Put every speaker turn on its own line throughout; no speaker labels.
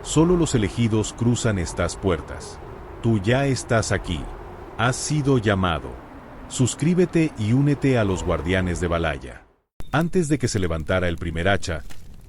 Solo los elegidos cruzan estas puertas. Tú ya estás aquí. Has sido llamado. Suscríbete y únete a los guardianes de Valhalla. Antes de que se levantara el primer hacha,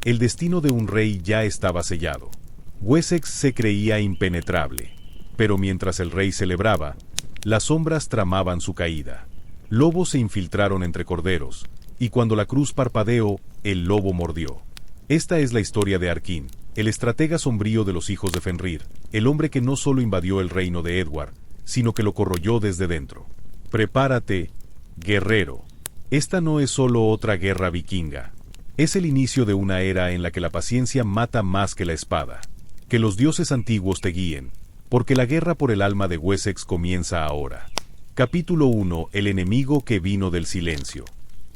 el destino de un rey ya estaba sellado. Wessex se creía impenetrable, pero mientras el rey celebraba, las sombras tramaban su caída. Lobos se infiltraron entre corderos, y cuando la cruz parpadeó, el lobo mordió. Esta es la historia de Arkyn, el estratega sombrío de los hijos de Fenrir, el hombre que no solo invadió el reino de Edward, sino que lo corroyó desde dentro. Prepárate, guerrero. Esta no es solo otra guerra vikinga. Es el inicio de una era en la que la paciencia mata más que la espada. Que los dioses antiguos te guíen, porque la guerra por el alma de Wessex comienza ahora. Capítulo 1. El enemigo que vino del silencio.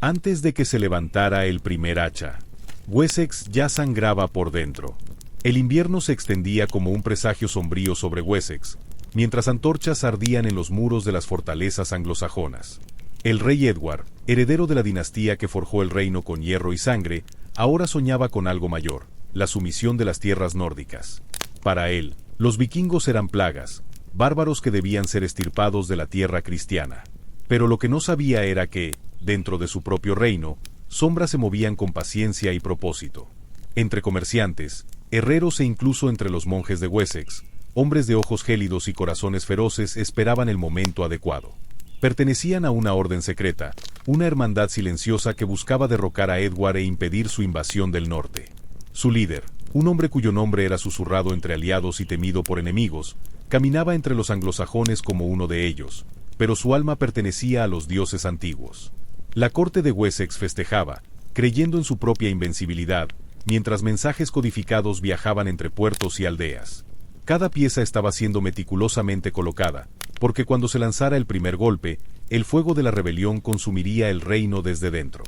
Antes de que se levantara el primer hacha, Wessex ya sangraba por dentro. El invierno se extendía como un presagio sombrío sobre Wessex, mientras antorchas ardían en los muros de las fortalezas anglosajonas. El rey Edward, heredero de la dinastía que forjó el reino con hierro y sangre, ahora soñaba con algo mayor, la sumisión de las tierras nórdicas. Para él, los vikingos eran plagas, bárbaros que debían ser extirpados de la tierra cristiana. Pero lo que no sabía era que, dentro de su propio reino, sombras se movían con paciencia y propósito. Entre comerciantes, herreros e incluso entre los monjes de Wessex, hombres de ojos gélidos y corazones feroces esperaban el momento adecuado. Pertenecían a una orden secreta, una hermandad silenciosa que buscaba derrocar a Edward e impedir su invasión del norte. Su líder, un hombre cuyo nombre era susurrado entre aliados y temido por enemigos, caminaba entre los anglosajones como uno de ellos, pero su alma pertenecía a los dioses antiguos. La corte de Wessex festejaba, creyendo en su propia invencibilidad, mientras mensajes codificados viajaban entre puertos y aldeas. Cada pieza estaba siendo meticulosamente colocada, porque cuando se lanzara el primer golpe, el fuego de la rebelión consumiría el reino desde dentro.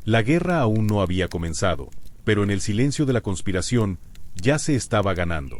La guerra aún no había comenzado, pero en el silencio de la conspiración, ya se estaba ganando.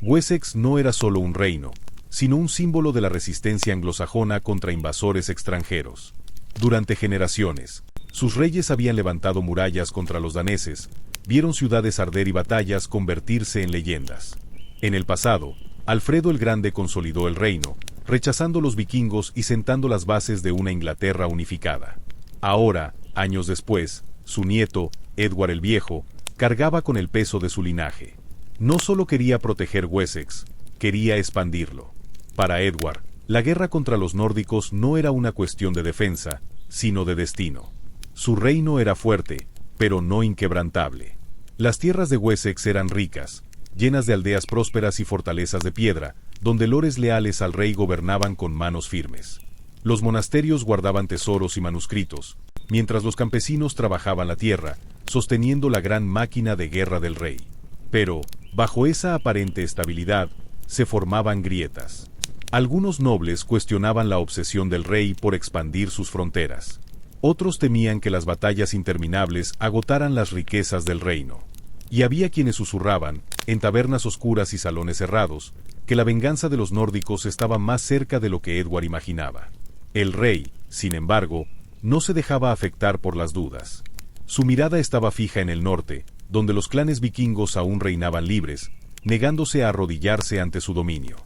Wessex no era solo un reino, sino un símbolo de la resistencia anglosajona contra invasores extranjeros. Durante generaciones, sus reyes habían levantado murallas contra los daneses, vieron ciudades arder y batallas convertirse en leyendas. En el pasado, Alfredo el Grande consolidó el reino, rechazando los vikingos y sentando las bases de una Inglaterra unificada. Ahora, años después, su nieto, Edward el Viejo, cargaba con el peso de su linaje. No solo quería proteger Wessex, quería expandirlo. Para Edward, la guerra contra los nórdicos no era una cuestión de defensa, sino de destino. Su reino era fuerte, pero no inquebrantable. Las tierras de Wessex eran ricas, llenas de aldeas prósperas y fortalezas de piedra, donde lores leales al rey gobernaban con manos firmes. Los monasterios guardaban tesoros y manuscritos, mientras los campesinos trabajaban la tierra, sosteniendo la gran máquina de guerra del rey. Pero, bajo esa aparente estabilidad, se formaban grietas. Algunos nobles cuestionaban la obsesión del rey por expandir sus fronteras. Otros temían que las batallas interminables agotaran las riquezas del reino. Y había quienes susurraban, en tabernas oscuras y salones cerrados, que la venganza de los nórdicos estaba más cerca de lo que Edward imaginaba. El rey, sin embargo, no se dejaba afectar por las dudas. Su mirada estaba fija en el norte, donde los clanes vikingos aún reinaban libres, negándose a arrodillarse ante su dominio.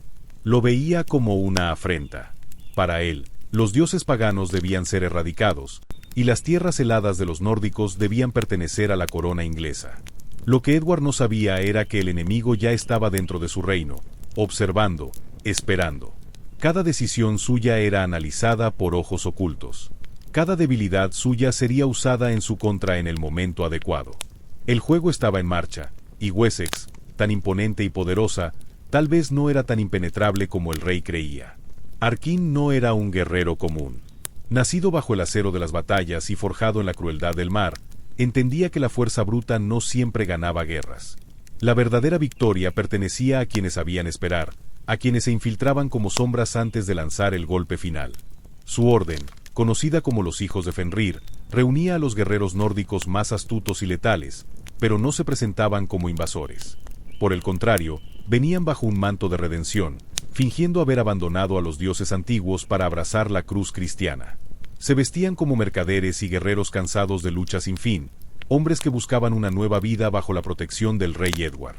Lo veía como una afrenta. Para él, los dioses paganos debían ser erradicados, y las tierras heladas de los nórdicos debían pertenecer a la corona inglesa. Lo que Edward no sabía era que el enemigo ya estaba dentro de su reino, observando, esperando. Cada decisión suya era analizada por ojos ocultos. Cada debilidad suya sería usada en su contra en el momento adecuado. El juego estaba en marcha, y Wessex, tan imponente y poderosa, tal vez no era tan impenetrable como el rey creía. Arkyn no era un guerrero común. Nacido bajo el acero de las batallas y forjado en la crueldad del mar, entendía que la fuerza bruta no siempre ganaba guerras. La verdadera victoria pertenecía a quienes sabían esperar, a quienes se infiltraban como sombras antes de lanzar el golpe final. Su orden, conocida como los hijos de Fenrir, reunía a los guerreros nórdicos más astutos y letales, pero no se presentaban como invasores. Por el contrario, venían bajo un manto de redención, fingiendo haber abandonado a los dioses antiguos para abrazar la cruz cristiana. Se vestían como mercaderes y guerreros cansados de lucha sin fin, hombres que buscaban una nueva vida bajo la protección del rey Edward.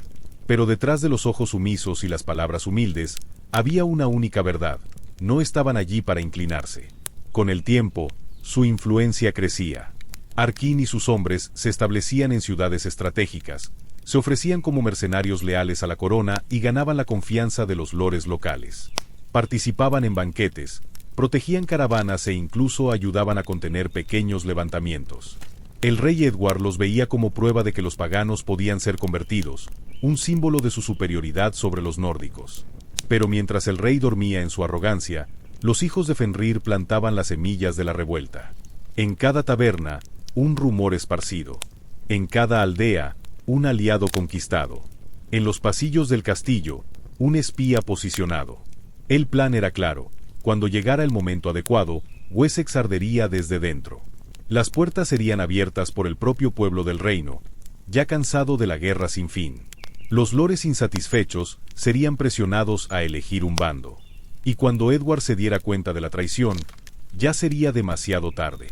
Pero detrás de los ojos sumisos y las palabras humildes, había una única verdad: no estaban allí para inclinarse. Con el tiempo, su influencia crecía. Arkin y sus hombres se establecían en ciudades estratégicas, se ofrecían como mercenarios leales a la corona y ganaban la confianza de los lores locales. Participaban en banquetes, protegían caravanas e incluso ayudaban a contener pequeños levantamientos. El rey Edward los veía como prueba de que los paganos podían ser convertidos, un símbolo de su superioridad sobre los nórdicos. Pero mientras el rey dormía en su arrogancia, los hijos de Fenrir plantaban las semillas de la revuelta. En cada taberna, un rumor esparcido. En cada aldea, un aliado conquistado. En los pasillos del castillo, un espía posicionado. El plan era claro: cuando llegara el momento adecuado, Wessex ardería desde dentro. Las puertas serían abiertas por el propio pueblo del reino, ya cansado de la guerra sin fin. Los lores insatisfechos serían presionados a elegir un bando. Y cuando Edward se diera cuenta de la traición, ya sería demasiado tarde.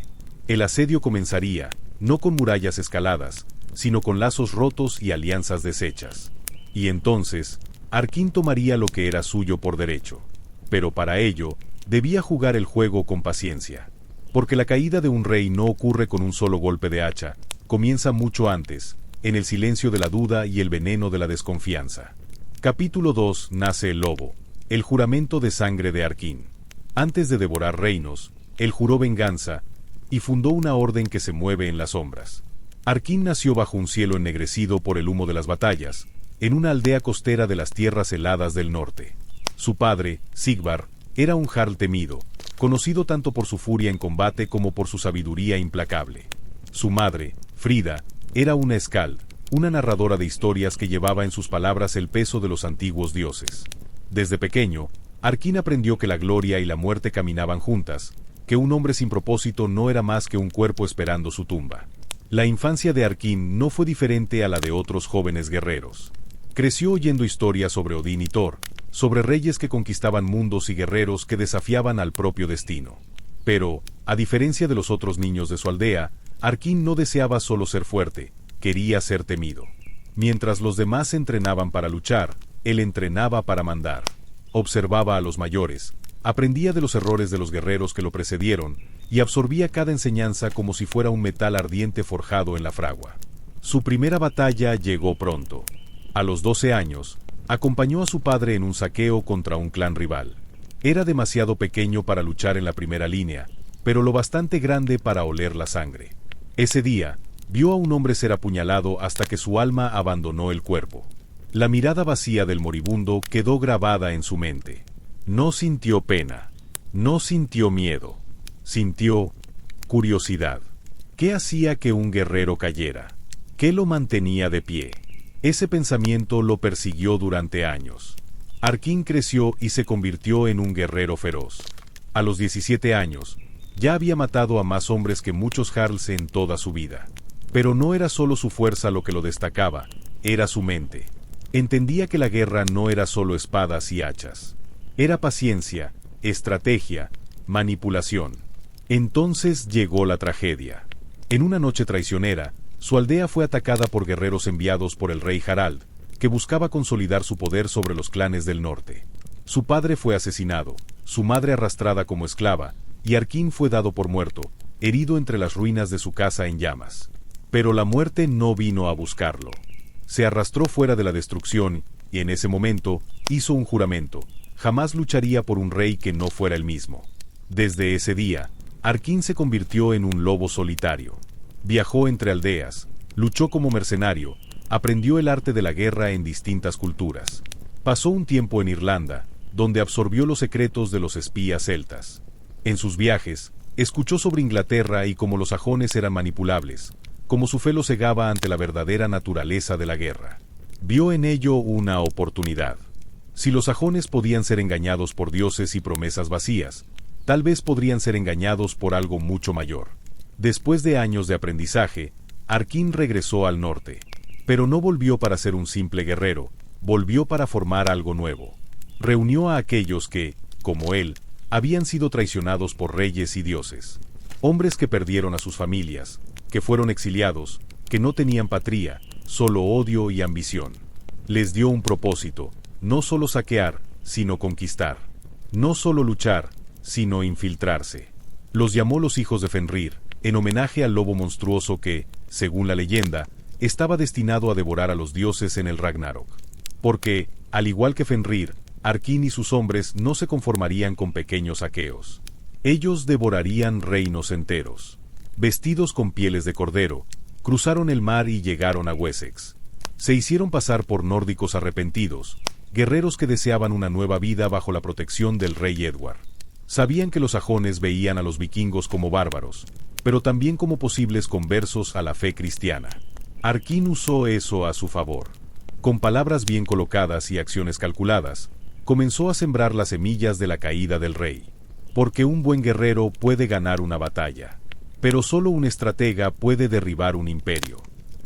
El asedio comenzaría, no con murallas escaladas, sino con lazos rotos y alianzas deshechas. Y entonces, Arkin tomaría lo que era suyo por derecho. Pero para ello, debía jugar el juego con paciencia. Porque la caída de un rey no ocurre con un solo golpe de hacha, comienza mucho antes, en el silencio de la duda y el veneno de la desconfianza. Capítulo 2. Nace el lobo. El juramento de sangre de Arkin. Antes de devorar reinos, él juró venganza, y fundó una orden que se mueve en las sombras. Arkin nació bajo un cielo ennegrecido por el humo de las batallas, en una aldea costera de las tierras heladas del norte. Su padre, Sigvar, era un jarl temido, conocido tanto por su furia en combate como por su sabiduría implacable. Su madre, Frida, era una skald, una narradora de historias que llevaba en sus palabras el peso de los antiguos dioses. Desde pequeño, Arkin aprendió que la gloria y la muerte caminaban juntas, que un hombre sin propósito no era más que un cuerpo esperando su tumba. La infancia de Arkin no fue diferente a la de otros jóvenes guerreros. Creció oyendo historias sobre Odín y Thor, sobre reyes que conquistaban mundos y guerreros que desafiaban al propio destino. Pero, a diferencia de los otros niños de su aldea, Arkin no deseaba solo ser fuerte, quería ser temido. Mientras los demás entrenaban para luchar, él entrenaba para mandar. Observaba a los mayores, aprendía de los errores de los guerreros que lo precedieron, y absorbía cada enseñanza como si fuera un metal ardiente forjado en la fragua. Su primera batalla llegó pronto. A los 12 años, acompañó a su padre en un saqueo contra un clan rival. Era demasiado pequeño para luchar en la primera línea, pero lo bastante grande para oler la sangre. Ese día, vio a un hombre ser apuñalado hasta que su alma abandonó el cuerpo. La mirada vacía del moribundo quedó grabada en su mente. No sintió pena, no sintió miedo, sintió curiosidad. ¿Qué hacía que un guerrero cayera? ¿Qué lo mantenía de pie? Ese pensamiento lo persiguió durante años. Arkin creció y se convirtió en un guerrero feroz. A los 17 años, ya había matado a más hombres que muchos jarls en toda su vida. Pero no era solo su fuerza lo que lo destacaba, era su mente. Entendía que la guerra no era solo espadas y hachas. Era paciencia, estrategia, manipulación. Entonces llegó la tragedia. En una noche traicionera, su aldea fue atacada por guerreros enviados por el rey Harald, que buscaba consolidar su poder sobre los clanes del norte. Su padre fue asesinado, su madre arrastrada como esclava, y Arkin fue dado por muerto, herido entre las ruinas de su casa en llamas. Pero la muerte no vino a buscarlo. Se arrastró fuera de la destrucción, y en ese momento, hizo un juramento: jamás lucharía por un rey que no fuera el mismo. Desde ese día, Arkin se convirtió en un lobo solitario. Viajó entre aldeas, luchó como mercenario, aprendió el arte de la guerra en distintas culturas. Pasó un tiempo en Irlanda, donde absorbió los secretos de los espías celtas. En sus viajes, escuchó sobre Inglaterra y cómo los sajones eran manipulables, cómo su fe lo cegaba ante la verdadera naturaleza de la guerra. Vio en ello una oportunidad. Si los sajones podían ser engañados por dioses y promesas vacías, tal vez podrían ser engañados por algo mucho mayor. Después de años de aprendizaje, Arkin regresó al norte. Pero no volvió para ser un simple guerrero, volvió para formar algo nuevo. Reunió a aquellos que, como él, habían sido traicionados por reyes y dioses. Hombres que perdieron a sus familias, que fueron exiliados, que no tenían patria, solo odio y ambición. Les dio un propósito, no solo saquear, sino conquistar. No solo luchar, sino infiltrarse. Los llamó los hijos de Fenrir, en homenaje al lobo monstruoso que, según la leyenda, estaba destinado a devorar a los dioses en el Ragnarok. Porque, al igual que Fenrir, Arkin y sus hombres no se conformarían con pequeños saqueos. Ellos devorarían reinos enteros. Vestidos con pieles de cordero, cruzaron el mar y llegaron a Wessex. Se hicieron pasar por nórdicos arrepentidos, guerreros que deseaban una nueva vida bajo la protección del rey Edward. Sabían que los sajones veían a los vikingos como bárbaros, pero también como posibles conversos a la fe cristiana. Arkin usó eso a su favor. Con palabras bien colocadas y acciones calculadas, comenzó a sembrar las semillas de la caída del rey. Porque un buen guerrero puede ganar una batalla, pero solo un estratega puede derribar un imperio.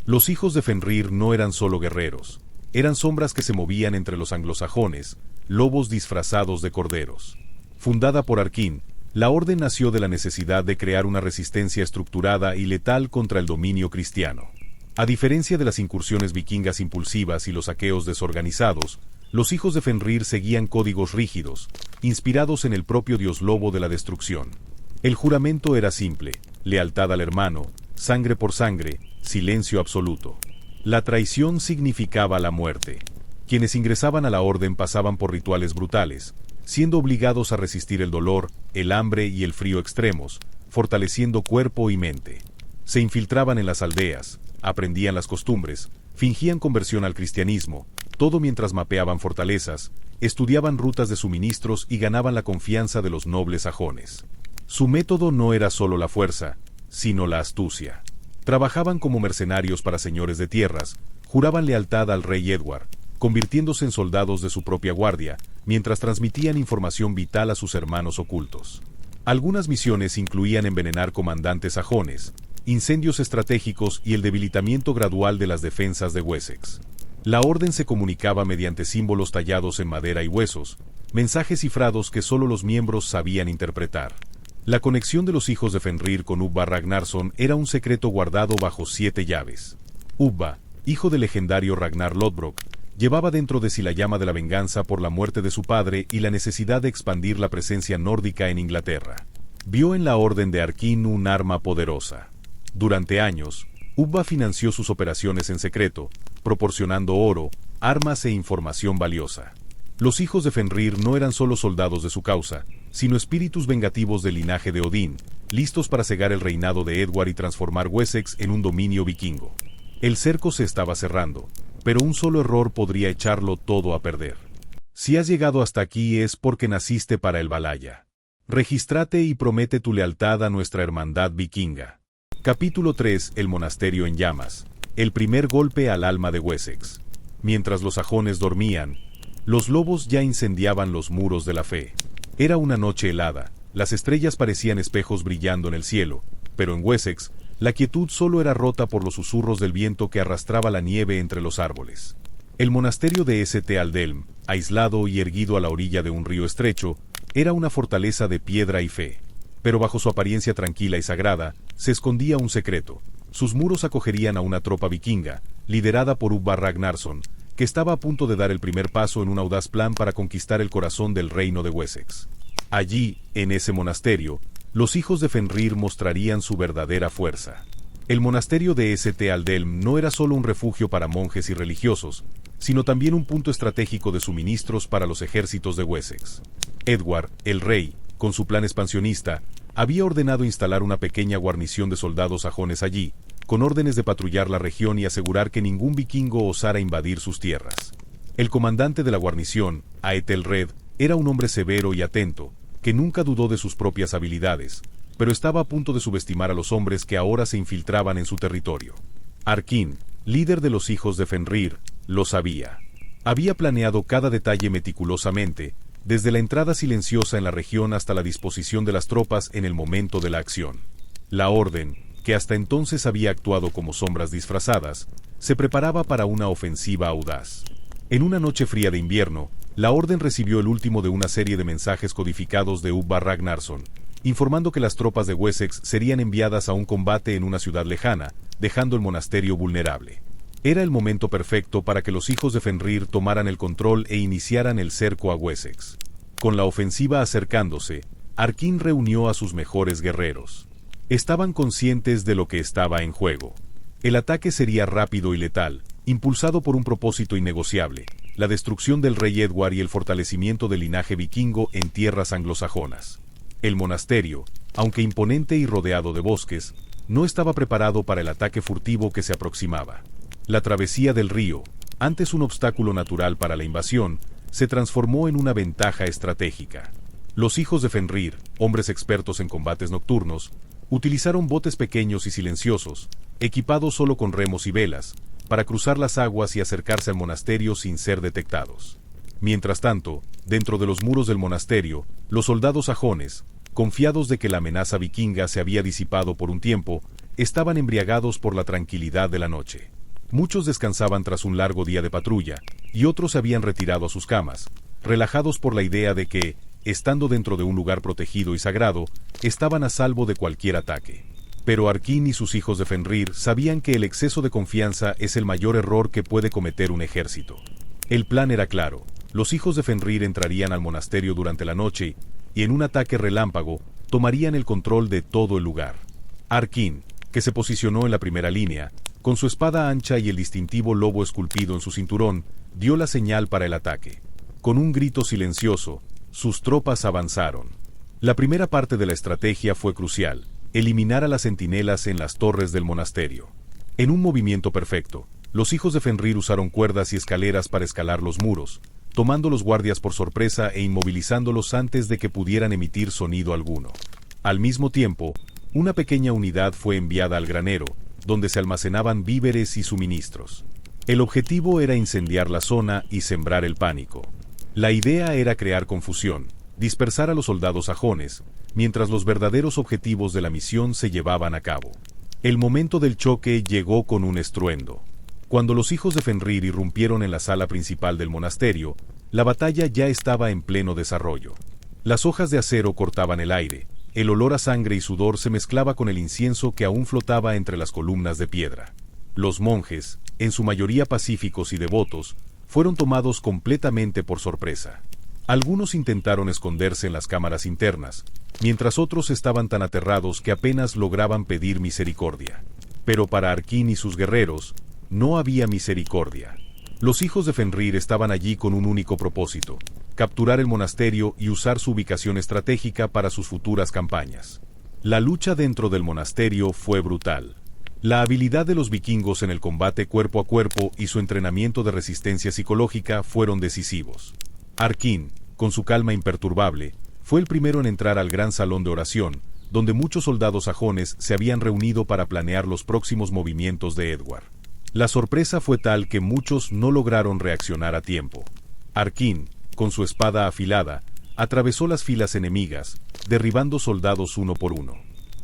Los hijos de Fenrir no eran solo guerreros, eran sombras que se movían entre los anglosajones, lobos disfrazados de corderos. Fundada por Arkin, la orden nació de la necesidad de crear una resistencia estructurada y letal contra el dominio cristiano. A diferencia de las incursiones vikingas impulsivas y los saqueos desorganizados, los hijos de Fenrir seguían códigos rígidos, inspirados en el propio dios lobo de la destrucción. El juramento era simple: lealtad al hermano, sangre por sangre, silencio absoluto. La traición significaba la muerte. Quienes ingresaban a la orden pasaban por rituales brutales, siendo obligados a resistir el dolor, el hambre y el frío extremos, fortaleciendo cuerpo y mente. Se infiltraban en las aldeas, aprendían las costumbres, fingían conversión al cristianismo, todo mientras mapeaban fortalezas, estudiaban rutas de suministros y ganaban la confianza de los nobles sajones. Su método no era solo la fuerza, sino la astucia. Trabajaban como mercenarios para señores de tierras, juraban lealtad al rey Edward, convirtiéndose en soldados de su propia guardia, mientras transmitían información vital a sus hermanos ocultos. Algunas misiones incluían envenenar comandantes sajones, incendios estratégicos y el debilitamiento gradual de las defensas de Wessex. La orden se comunicaba mediante símbolos tallados en madera y huesos, mensajes cifrados que solo los miembros sabían interpretar. La conexión de los hijos de Fenrir con Ubba Ragnarsson era un secreto guardado bajo 7 llaves. Ubba, hijo del legendario Ragnar Lodbrok, llevaba dentro de sí la llama de la venganza por la muerte de su padre y la necesidad de expandir la presencia nórdica en Inglaterra. Vio en la orden de Arkin un arma poderosa. Durante años, Ubba financió sus operaciones en secreto, proporcionando oro, armas e información valiosa. Los hijos de Fenrir no eran solo soldados de su causa, sino espíritus vengativos del linaje de Odín, listos para cegar el reinado de Edward y transformar Wessex en un dominio vikingo. El cerco se estaba cerrando, pero un solo error podría echarlo todo a perder. Si has llegado hasta aquí es porque naciste para el Valhalla. Regístrate y promete tu lealtad a nuestra hermandad vikinga. Capítulo 3: El monasterio en llamas. El primer golpe al alma de Wessex. Mientras los sajones dormían, los lobos ya incendiaban los muros de la fe. Era una noche helada, las estrellas parecían espejos brillando en el cielo, pero en Wessex, la quietud solo era rota por los susurros del viento que arrastraba la nieve entre los árboles. El monasterio de St. Aldelm, aislado y erguido a la orilla de un río estrecho, era una fortaleza de piedra y fe. Pero bajo su apariencia tranquila y sagrada, se escondía un secreto. Sus muros acogerían a una tropa vikinga, liderada por Ubba Ragnarsson, que estaba a punto de dar el primer paso en un audaz plan para conquistar el corazón del reino de Wessex. Allí, en ese monasterio, los hijos de Fenrir mostrarían su verdadera fuerza. El monasterio de St. Aldelm no era solo un refugio para monjes y religiosos, sino también un punto estratégico de suministros para los ejércitos de Wessex. Edward, el rey, con su plan expansionista, había ordenado instalar una pequeña guarnición de soldados sajones allí, con órdenes de patrullar la región y asegurar que ningún vikingo osara invadir sus tierras. El comandante de la guarnición, Aethelred, era un hombre severo y atento, que nunca dudó de sus propias habilidades, pero estaba a punto de subestimar a los hombres que ahora se infiltraban en su territorio. Arkin, líder de los hijos de Fenrir, lo sabía. Había planeado cada detalle meticulosamente, desde la entrada silenciosa en la región hasta la disposición de las tropas en el momento de la acción. La orden, que hasta entonces había actuado como sombras disfrazadas, se preparaba para una ofensiva audaz. En una noche fría de invierno, la orden recibió el último de una serie de mensajes codificados de Ubba Ragnarsson, informando que las tropas de Wessex serían enviadas a un combate en una ciudad lejana, dejando el monasterio vulnerable. Era el momento perfecto para que los hijos de Fenrir tomaran el control e iniciaran el cerco a Wessex. Con la ofensiva acercándose, Arkin reunió a sus mejores guerreros. Estaban conscientes de lo que estaba en juego. El ataque sería rápido y letal, impulsado por un propósito innegociable: la destrucción del rey Edward y el fortalecimiento del linaje vikingo en tierras anglosajonas. El monasterio, aunque imponente y rodeado de bosques, no estaba preparado para el ataque furtivo que se aproximaba. La travesía del río, antes un obstáculo natural para la invasión, se transformó en una ventaja estratégica. Los hijos de Fenrir, hombres expertos en combates nocturnos, utilizaron botes pequeños y silenciosos, equipados solo con remos y velas, para cruzar las aguas y acercarse al monasterio sin ser detectados. Mientras tanto, dentro de los muros del monasterio, los soldados sajones, confiados de que la amenaza vikinga se había disipado por un tiempo, estaban embriagados por la tranquilidad de la noche. Muchos descansaban tras un largo día de patrulla, y otros se habían retirado a sus camas, relajados por la idea de que, estando dentro de un lugar protegido y sagrado, estaban a salvo de cualquier ataque. Pero Arkin y sus hijos de Fenrir sabían que el exceso de confianza es el mayor error que puede cometer un ejército. El plan era claro: los hijos de Fenrir entrarían al monasterio durante la noche, y en un ataque relámpago, tomarían el control de todo el lugar. Arkin, que se posicionó en la primera línea, con su espada ancha y el distintivo lobo esculpido en su cinturón, dio la señal para el ataque. Con un grito silencioso, sus tropas avanzaron. La primera parte de la estrategia fue crucial: eliminar a las centinelas en las torres del monasterio. En un movimiento perfecto, los hijos de Fenrir usaron cuerdas y escaleras para escalar los muros, tomando los guardias por sorpresa e inmovilizándolos antes de que pudieran emitir sonido alguno. Al mismo tiempo, una pequeña unidad fue enviada al granero, donde se almacenaban víveres y suministros. El objetivo era incendiar la zona y sembrar el pánico. La idea era crear confusión, dispersar a los soldados sajones, mientras los verdaderos objetivos de la misión se llevaban a cabo. El momento del choque llegó con un estruendo. Cuando los hijos de Fenrir irrumpieron en la sala principal del monasterio, la batalla ya estaba en pleno desarrollo. Las hojas de acero cortaban el aire, el olor a sangre y sudor se mezclaba con el incienso que aún flotaba entre las columnas de piedra. Los monjes, en su mayoría pacíficos y devotos, fueron tomados completamente por sorpresa. Algunos intentaron esconderse en las cámaras internas, mientras otros estaban tan aterrados que apenas lograban pedir misericordia. Pero para Arkin y sus guerreros, no había misericordia. Los hijos de Fenrir estaban allí con un único propósito: capturar el monasterio y usar su ubicación estratégica para sus futuras campañas. La lucha dentro del monasterio fue brutal. La habilidad de los vikingos en el combate cuerpo a cuerpo y su entrenamiento de resistencia psicológica fueron decisivos. Arkin, con su calma imperturbable, fue el primero en entrar al gran salón de oración, donde muchos soldados sajones se habían reunido para planear los próximos movimientos de Edward. La sorpresa fue tal que muchos no lograron reaccionar a tiempo. Arkin, con su espada afilada, atravesó las filas enemigas, derribando soldados uno por uno.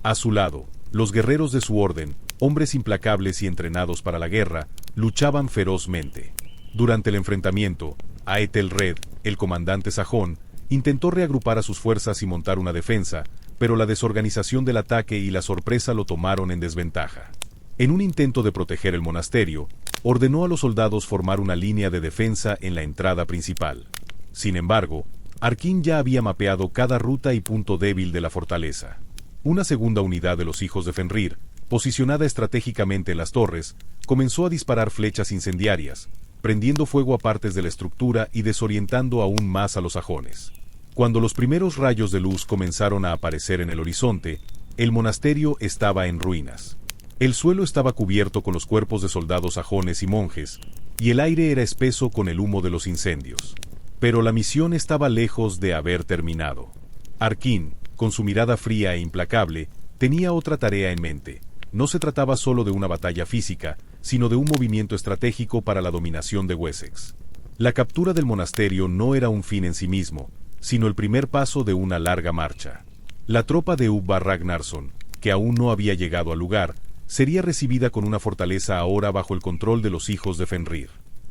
A su lado, los guerreros de su orden, hombres implacables y entrenados para la guerra, luchaban ferozmente. Durante el enfrentamiento, Aethelred, el comandante sajón, intentó reagrupar a sus fuerzas y montar una defensa, pero la desorganización del ataque y la sorpresa lo tomaron en desventaja. En un intento de proteger el monasterio, ordenó a los soldados formar una línea de defensa en la entrada principal. Sin embargo, Arkin ya había mapeado cada ruta y punto débil de la fortaleza. Una segunda unidad de los hijos de Fenrir, posicionada estratégicamente en las torres, comenzó a disparar flechas incendiarias, prendiendo fuego a partes de la estructura y desorientando aún más a los sajones. Cuando los primeros rayos de luz comenzaron a aparecer en el horizonte, el monasterio estaba en ruinas. El suelo estaba cubierto con los cuerpos de soldados sajones y monjes, y el aire era espeso con el humo de los incendios. Pero la misión estaba lejos de haber terminado. Arkin, con su mirada fría e implacable, tenía otra tarea en mente. No se trataba solo de una batalla física, sino de un movimiento estratégico para la dominación de Wessex. La captura del monasterio no era un fin en sí mismo, sino el primer paso de una larga marcha. La tropa de Ubba Ragnarsson, que aún no había llegado al lugar, sería recibida con una fortaleza ahora bajo el control de los hijos de Fenrir.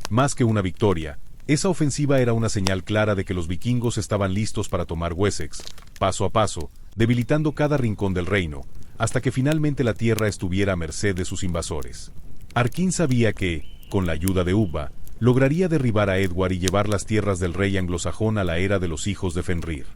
Más que una victoria, esa ofensiva era una señal clara de que los vikingos estaban listos para tomar Wessex, paso a paso, debilitando cada rincón del reino, hasta que finalmente la tierra estuviera a merced de sus invasores. Arkin sabía que, con la ayuda de Ubba, lograría derribar a Edward y llevar las tierras del rey anglosajón a la era de los hijos de Fenrir.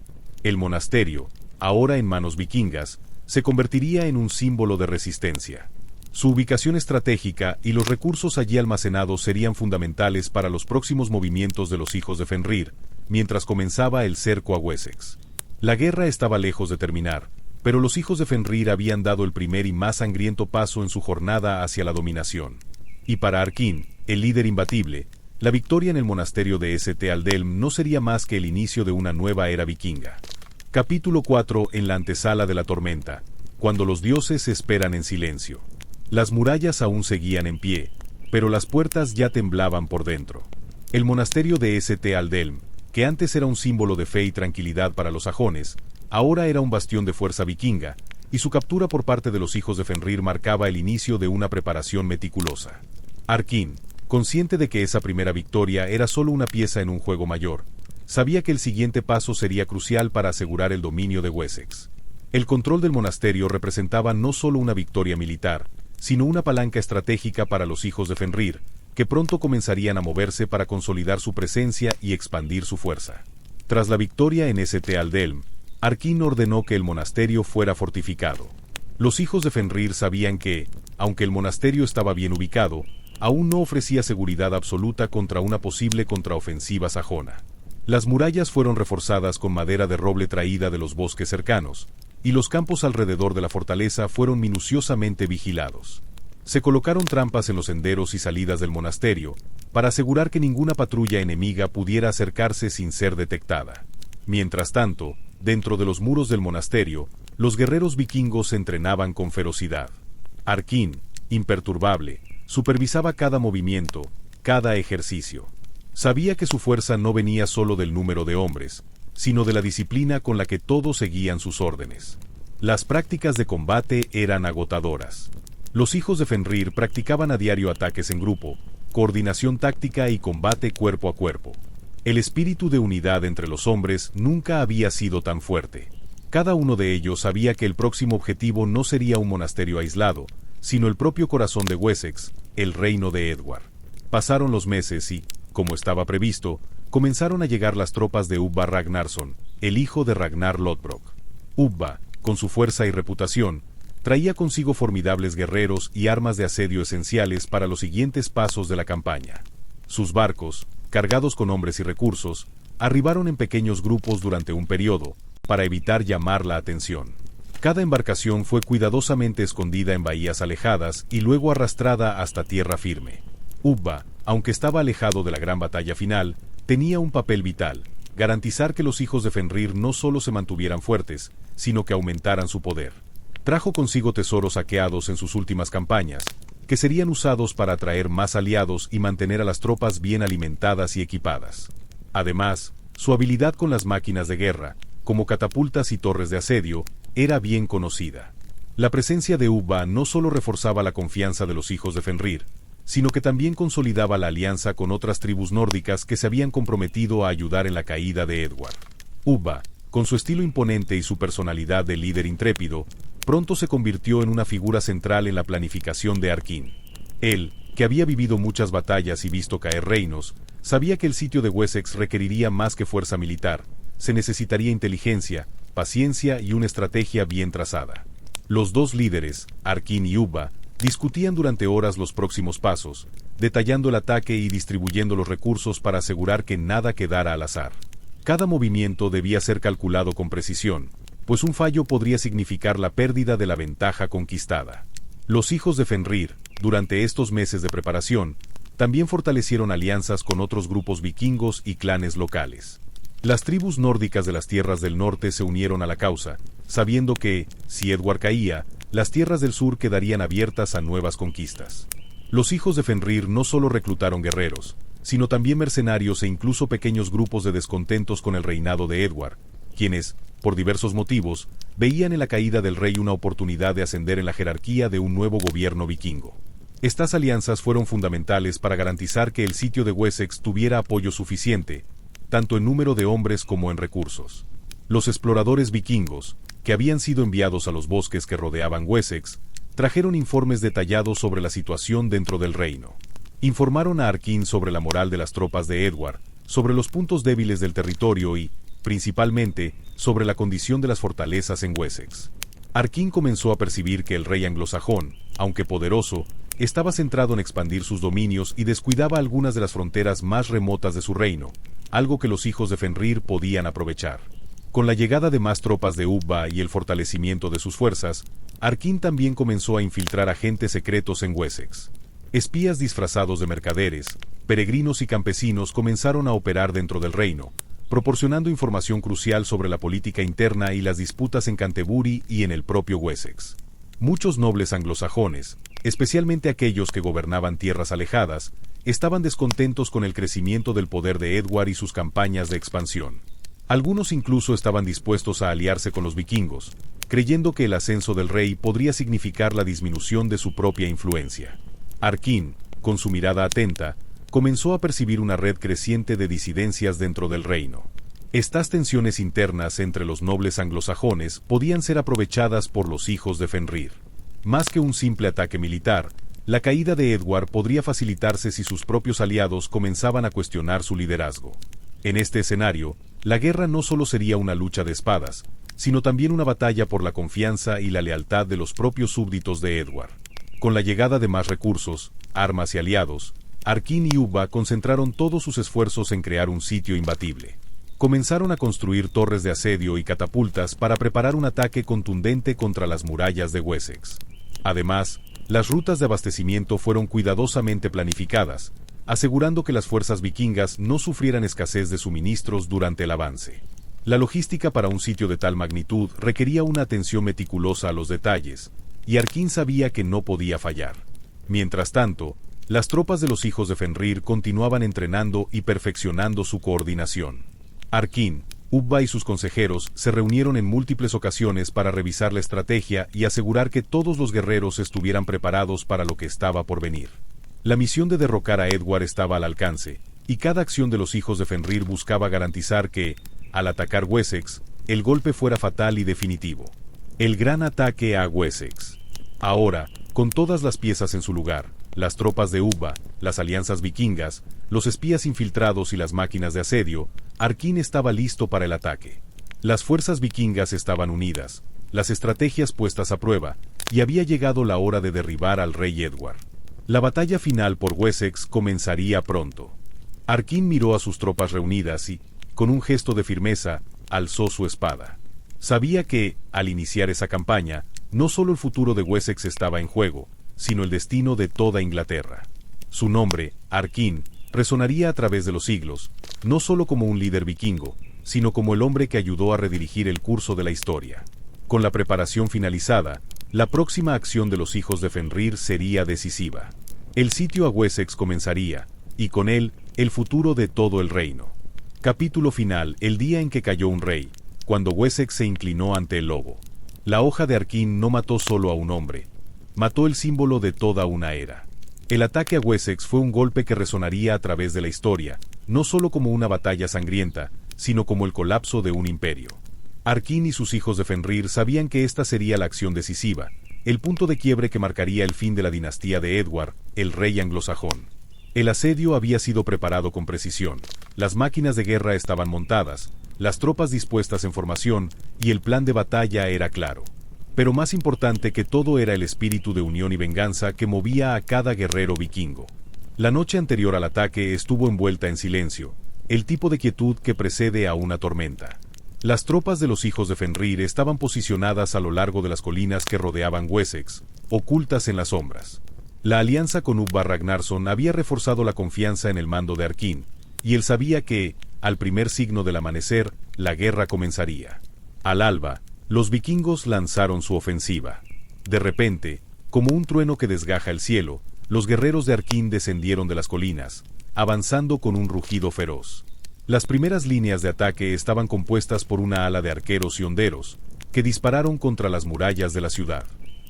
El monasterio, ahora en manos vikingas, se convertiría en un símbolo de resistencia. Su ubicación estratégica y los recursos allí almacenados serían fundamentales para los próximos movimientos de los hijos de Fenrir, mientras comenzaba el cerco a Wessex. La guerra estaba lejos de terminar, pero los hijos de Fenrir habían dado el primer y más sangriento paso en su jornada hacia la dominación. Y para Arkyn, el líder imbatible, la victoria en el monasterio de St. Aldelm no sería más que el inicio de una nueva era vikinga. Capítulo 4. En la antesala de la tormenta, cuando los dioses esperan en silencio. Las murallas aún seguían en pie, pero las puertas ya temblaban por dentro. El monasterio de St. Aldelm, que antes era un símbolo de fe y tranquilidad para los sajones, ahora era un bastión de fuerza vikinga, y su captura por parte de los hijos de Fenrir marcaba el inicio de una preparación meticulosa. Arkyn, consciente de que esa primera victoria era solo una pieza en un juego mayor, sabía que el siguiente paso sería crucial para asegurar el dominio de Wessex. El control del monasterio representaba no solo una victoria militar, sino una palanca estratégica para los hijos de Fenrir, que pronto comenzarían a moverse para consolidar su presencia y expandir su fuerza. Tras la victoria en St. Aldelm, Arkyn ordenó que el monasterio fuera fortificado. Los hijos de Fenrir sabían que, aunque el monasterio estaba bien ubicado, aún no ofrecía seguridad absoluta contra una posible contraofensiva sajona. Las murallas fueron reforzadas con madera de roble traída de los bosques cercanos, y los campos alrededor de la fortaleza fueron minuciosamente vigilados. Se colocaron trampas en los senderos y salidas del monasterio, para asegurar que ninguna patrulla enemiga pudiera acercarse sin ser detectada. Mientras tanto, dentro de los muros del monasterio, los guerreros vikingos se entrenaban con ferocidad. Arkyn, imperturbable, supervisaba cada movimiento, cada ejercicio. Sabía que su fuerza no venía solo del número de hombres, sino de la disciplina con la que todos seguían sus órdenes. Las prácticas de combate eran agotadoras. Los hijos de Fenrir practicaban a diario ataques en grupo, coordinación táctica y combate cuerpo a cuerpo. El espíritu de unidad entre los hombres nunca había sido tan fuerte. Cada uno de ellos sabía que el próximo objetivo no sería un monasterio aislado, sino el propio corazón de Wessex, el reino de Edward. Pasaron los meses y, como estaba previsto, comenzaron a llegar las tropas de Ubba Ragnarsson, el hijo de Ragnar Lodbrok. Ubba, con su fuerza y reputación, traía consigo formidables guerreros y armas de asedio esenciales para los siguientes pasos de la campaña. Sus barcos, cargados con hombres y recursos, arribaron en pequeños grupos durante un periodo, para evitar llamar la atención. Cada embarcación fue cuidadosamente escondida en bahías alejadas y luego arrastrada hasta tierra firme. Ubba, aunque estaba alejado de la gran batalla final, tenía un papel vital: garantizar que los hijos de Fenrir no solo se mantuvieran fuertes, sino que aumentaran su poder. Trajo consigo tesoros saqueados en sus últimas campañas, que serían usados para atraer más aliados y mantener a las tropas bien alimentadas y equipadas. Además, su habilidad con las máquinas de guerra, como catapultas y torres de asedio, era bien conocida. La presencia de Ubba no solo reforzaba la confianza de los hijos de Fenrir, sino que también consolidaba la alianza con otras tribus nórdicas que se habían comprometido a ayudar en la caída de Edward. Ubba, con su estilo imponente y su personalidad de líder intrépido, pronto se convirtió en una figura central en la planificación de Arkyn. Él, que había vivido muchas batallas y visto caer reinos, sabía que el sitio de Wessex requeriría más que fuerza militar, se necesitaría inteligencia, paciencia y una estrategia bien trazada. Los dos líderes, Arkyn y Ubba, discutían durante horas los próximos pasos, detallando el ataque y distribuyendo los recursos para asegurar que nada quedara al azar. Cada movimiento debía ser calculado con precisión, pues un fallo podría significar la pérdida de la ventaja conquistada. Los hijos de Fenrir, durante estos meses de preparación, también fortalecieron alianzas con otros grupos vikingos y clanes locales. Las tribus nórdicas de las tierras del norte se unieron a la causa, sabiendo que, si Edward caía, las tierras del sur quedarían abiertas a nuevas conquistas. Los hijos de Fenrir no solo reclutaron guerreros, sino también mercenarios e incluso pequeños grupos de descontentos con el reinado de Edward, quienes, por diversos motivos, veían en la caída del rey una oportunidad de ascender en la jerarquía de un nuevo gobierno vikingo. Estas alianzas fueron fundamentales para garantizar que el sitio de Wessex tuviera apoyo suficiente, tanto en número de hombres como en recursos. Los exploradores vikingos, que habían sido enviados a los bosques que rodeaban Wessex, trajeron informes detallados sobre la situación dentro del reino. Informaron a Arkin sobre la moral de las tropas de Edward, sobre los puntos débiles del territorio y, principalmente, sobre la condición de las fortalezas en Wessex. Arkin comenzó a percibir que el rey anglosajón, aunque poderoso, estaba centrado en expandir sus dominios y descuidaba algunas de las fronteras más remotas de su reino, algo que los hijos de Fenrir podían aprovechar. Con la llegada de más tropas de Ubba y el fortalecimiento de sus fuerzas, Arkin también comenzó a infiltrar agentes secretos en Wessex. Espías disfrazados de mercaderes, peregrinos y campesinos comenzaron a operar dentro del reino, proporcionando información crucial sobre la política interna y las disputas en Canterbury y en el propio Wessex. Muchos nobles anglosajones, especialmente aquellos que gobernaban tierras alejadas, estaban descontentos con el crecimiento del poder de Edward y sus campañas de expansión. Algunos incluso estaban dispuestos a aliarse con los vikingos, creyendo que el ascenso del rey podría significar la disminución de su propia influencia. Arkin, con su mirada atenta, comenzó a percibir una red creciente de disidencias dentro del reino. Estas tensiones internas entre los nobles anglosajones podían ser aprovechadas por los hijos de Fenrir. Más que un simple ataque militar, la caída de Edward podría facilitarse si sus propios aliados comenzaban a cuestionar su liderazgo. En este escenario, la guerra no solo sería una lucha de espadas, sino también una batalla por la confianza y la lealtad de los propios súbditos de Edward. Con la llegada de más recursos, armas y aliados, Arkin y Ubba concentraron todos sus esfuerzos en crear un sitio imbatible. Comenzaron a construir torres de asedio y catapultas para preparar un ataque contundente contra las murallas de Wessex. Además, las rutas de abastecimiento fueron cuidadosamente planificadas, asegurando que las fuerzas vikingas no sufrieran escasez de suministros durante el avance. La logística para un sitio de tal magnitud requería una atención meticulosa a los detalles, y Arkin sabía que no podía fallar. Mientras tanto, las tropas de los hijos de Fenrir continuaban entrenando y perfeccionando su coordinación. Arkin, Ubba y sus consejeros se reunieron en múltiples ocasiones para revisar la estrategia y asegurar que todos los guerreros estuvieran preparados para lo que estaba por venir. La misión de derrocar a Edward estaba al alcance, y cada acción de los hijos de Fenrir buscaba garantizar que, al atacar Wessex, el golpe fuera fatal y definitivo. El gran ataque a Wessex. Ahora, con todas las piezas en su lugar, las tropas de Ubba, las alianzas vikingas, los espías infiltrados y las máquinas de asedio, Arkin estaba listo para el ataque. Las fuerzas vikingas estaban unidas, las estrategias puestas a prueba, y había llegado la hora de derribar al rey Edward. La batalla final por Wessex comenzaría pronto. Arkin miró a sus tropas reunidas y, con un gesto de firmeza, alzó su espada. Sabía que, al iniciar esa campaña, no solo el futuro de Wessex estaba en juego, sino el destino de toda Inglaterra. Su nombre, Arkin, resonaría a través de los siglos, no solo como un líder vikingo, sino como el hombre que ayudó a redirigir el curso de la historia. Con la preparación finalizada, la próxima acción de los hijos de Fenrir sería decisiva. El sitio a Wessex comenzaría, y con él, el futuro de todo el reino. Capítulo final: el día en que cayó un rey, cuando Wessex se inclinó ante el lobo. La hoja de Arkin no mató solo a un hombre, mató el símbolo de toda una era. El ataque a Wessex fue un golpe que resonaría a través de la historia, no solo como una batalla sangrienta, sino como el colapso de un imperio. Arkin y sus hijos de Fenrir sabían que esta sería la acción decisiva, el punto de quiebre que marcaría el fin de la dinastía de Edward, el rey anglosajón. El asedio había sido preparado con precisión, las máquinas de guerra estaban montadas, las tropas dispuestas en formación, y el plan de batalla era claro. Pero más importante que todo era el espíritu de unión y venganza que movía a cada guerrero vikingo. La noche anterior al ataque estuvo envuelta en silencio, el tipo de quietud que precede a una tormenta. Las tropas de los hijos de Fenrir estaban posicionadas a lo largo de las colinas que rodeaban Wessex, ocultas en las sombras. La alianza con Ubba Ragnarsson había reforzado la confianza en el mando de Arkin, y él sabía que, al primer signo del amanecer, la guerra comenzaría. Al alba, los vikingos lanzaron su ofensiva. De repente, como un trueno que desgaja el cielo, los guerreros de Arkin descendieron de las colinas, avanzando con un rugido feroz. Las primeras líneas de ataque estaban compuestas por una ala de arqueros y honderos, que dispararon contra las murallas de la ciudad.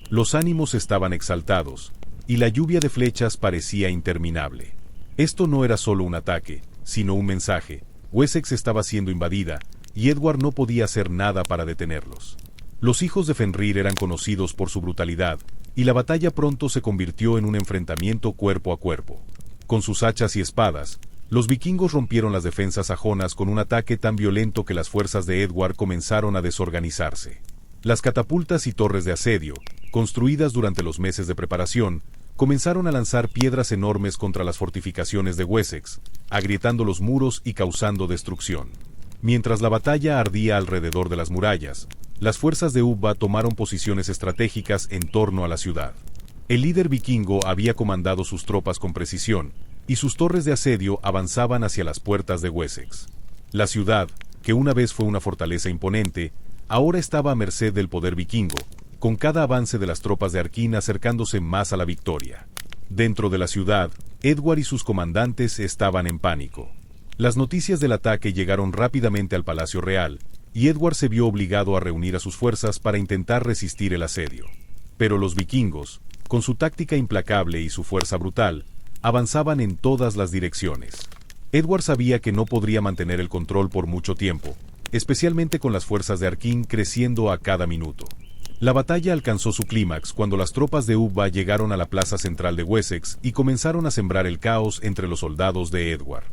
Los ánimos estaban exaltados, y la lluvia de flechas parecía interminable. Esto no era solo un ataque, sino un mensaje. Wessex estaba siendo invadida, y Edward no podía hacer nada para detenerlos. Los hijos de Fenrir eran conocidos por su brutalidad, y la batalla pronto se convirtió en un enfrentamiento cuerpo a cuerpo. Con sus hachas y espadas, los vikingos rompieron las defensas sajonas con un ataque tan violento que las fuerzas de Edward comenzaron a desorganizarse. Las catapultas y torres de asedio, construidas durante los meses de preparación, comenzaron a lanzar piedras enormes contra las fortificaciones de Wessex, agrietando los muros y causando destrucción. Mientras la batalla ardía alrededor de las murallas, las fuerzas de Ubba tomaron posiciones estratégicas en torno a la ciudad. El líder vikingo había comandado sus tropas con precisión, y sus torres de asedio avanzaban hacia las puertas de Wessex. La ciudad, que una vez fue una fortaleza imponente, ahora estaba a merced del poder vikingo, con cada avance de las tropas de Arkyn acercándose más a la victoria. Dentro de la ciudad, Edward y sus comandantes estaban en pánico. Las noticias del ataque llegaron rápidamente al Palacio Real, y Edward se vio obligado a reunir a sus fuerzas para intentar resistir el asedio. Pero los vikingos, con su táctica implacable y su fuerza brutal, avanzaban en todas las direcciones. Edward sabía que no podría mantener el control por mucho tiempo, especialmente con las fuerzas de Arkyn creciendo a cada minuto. La batalla alcanzó su clímax cuando las tropas de Ubba llegaron a la plaza central de Wessex y comenzaron a sembrar el caos entre los soldados de Edward.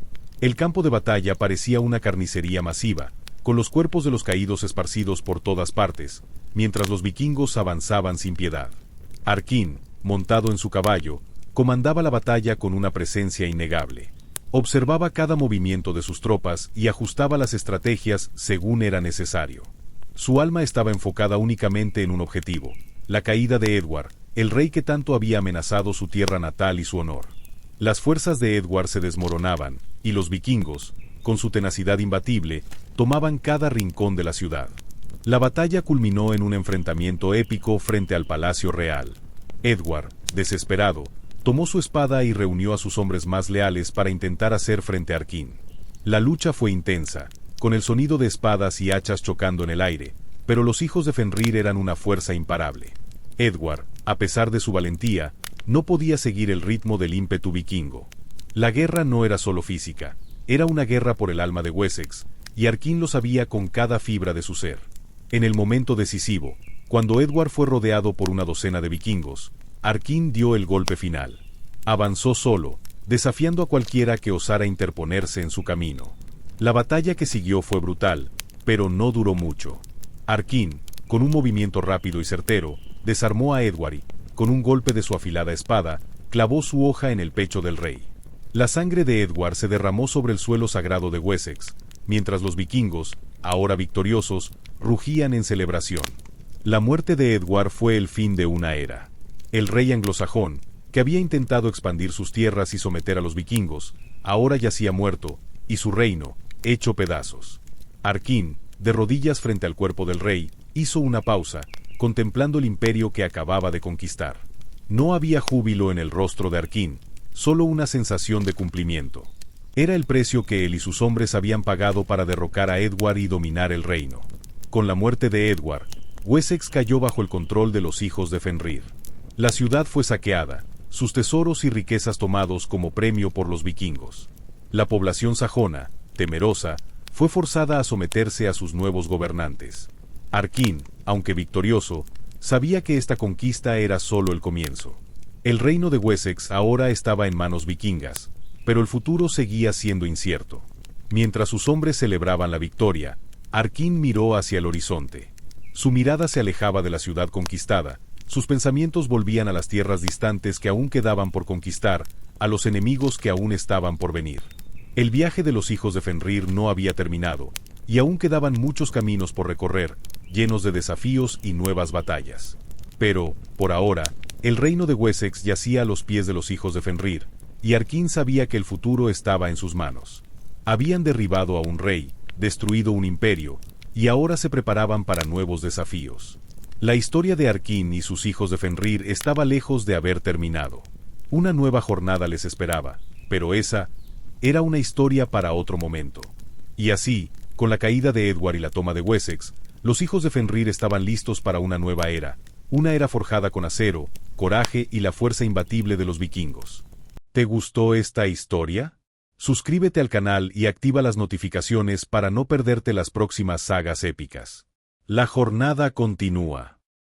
El campo de batalla parecía una carnicería masiva, con los cuerpos de los caídos esparcidos por todas partes, mientras los vikingos avanzaban sin piedad. Arkyn, montado en su caballo, comandaba la batalla con una presencia innegable. Observaba cada movimiento de sus tropas y ajustaba las estrategias según era necesario. Su alma estaba enfocada únicamente en un objetivo: la caída de Edward, el rey que tanto había amenazado su tierra natal y su honor. Las fuerzas de Edward se desmoronaban, y los vikingos, con su tenacidad imbatible, tomaban cada rincón de la ciudad. La batalla culminó en un enfrentamiento épico frente al Palacio Real. Edward, desesperado, tomó su espada y reunió a sus hombres más leales para intentar hacer frente a Arkyn. La lucha fue intensa, con el sonido de espadas y hachas chocando en el aire, pero los hijos de Fenrir eran una fuerza imparable. Edward, a pesar de su valentía, no podía seguir el ritmo del ímpetu vikingo. La guerra no era solo física, era una guerra por el alma de Wessex, y Arkyn lo sabía con cada fibra de su ser. En el momento decisivo, cuando Edward fue rodeado por una docena de vikingos, Arkyn dio el golpe final. Avanzó solo, desafiando a cualquiera que osara interponerse en su camino. La batalla que siguió fue brutal, pero no duró mucho. Arkyn, con un movimiento rápido y certero, desarmó a Edward y, con un golpe de su afilada espada, clavó su hoja en el pecho del rey. La sangre de Edward se derramó sobre el suelo sagrado de Wessex, mientras los vikingos, ahora victoriosos, rugían en celebración. La muerte de Edward fue el fin de una era. El rey anglosajón, que había intentado expandir sus tierras y someter a los vikingos, ahora yacía muerto, y su reino, hecho pedazos. Arkyn, de rodillas frente al cuerpo del rey, hizo una pausa, contemplando el imperio que acababa de conquistar. No había júbilo en el rostro de Arkyn, solo una sensación de cumplimiento. Era el precio que él y sus hombres habían pagado para derrocar a Edward y dominar el reino. Con la muerte de Edward, Wessex cayó bajo el control de los hijos de Fenrir. La ciudad fue saqueada, sus tesoros y riquezas tomados como premio por los vikingos. La población sajona, temerosa, fue forzada a someterse a sus nuevos gobernantes. Arkyn, aunque victorioso, sabía que esta conquista era solo el comienzo. El reino de Wessex ahora estaba en manos vikingas, pero el futuro seguía siendo incierto. Mientras sus hombres celebraban la victoria, Arkyn miró hacia el horizonte. Su mirada se alejaba de la ciudad conquistada, sus pensamientos volvían a las tierras distantes que aún quedaban por conquistar, a los enemigos que aún estaban por venir. El viaje de los hijos de Fenrir no había terminado, y aún quedaban muchos caminos por recorrer, llenos de desafíos y nuevas batallas. Pero, por ahora, el reino de Wessex yacía a los pies de los hijos de Fenrir, y Arkyn sabía que el futuro estaba en sus manos. Habían derribado a un rey, destruido un imperio, y ahora se preparaban para nuevos desafíos. La historia de Arkyn y sus hijos de Fenrir estaba lejos de haber terminado. Una nueva jornada les esperaba, pero esa era una historia para otro momento. Y así, con la caída de Edward y la toma de Wessex, los hijos de Fenrir estaban listos para una nueva era, una era forjada con acero, coraje y la fuerza imbatible de los vikingos. ¿Te gustó esta historia? Suscríbete al canal y activa las notificaciones para no perderte las próximas sagas épicas. La jornada continúa.